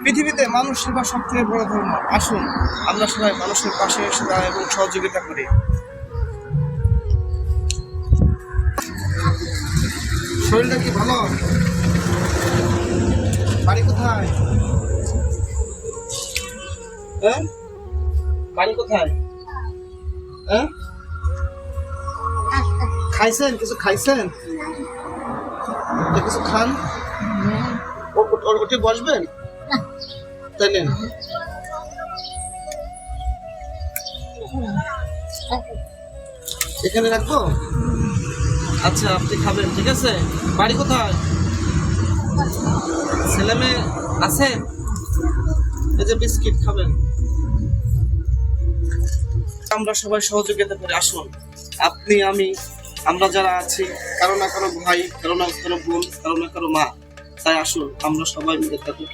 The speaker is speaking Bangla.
পৃথিবীতে মানুষ সেবা সব থেকে বড় ধর্ম। আসুন আমরা সবাই মানুষের পাশে এসে দাঁড়াই এবং সহযোগিতা করি। শরীরটা কি ভালো? বাড়ি কোথায়? হ্যাঁ, বাড়ি কোথায়? হ্যাঁ, খাইছেন? কিছু খাইছেন? কিছু খান। ওঠে বসবেন? তাই নেন। এখানে রাখবো? আচ্ছা, আপনি খাবেন, ঠিক আছে? বাড়ি কোথায়? ছেলে মেয়ে আছে? এই যে বিস্কিট খাবেন। আমরা সবাই সহযোগিতা করি। আসুন আপনি আমি আমরা যারা আছি, কারো না কারো ভাই, কারো না কারো বোন, কারো না কারো মা, তাই আসুন আমরা সবাই মিলে তাদেরকে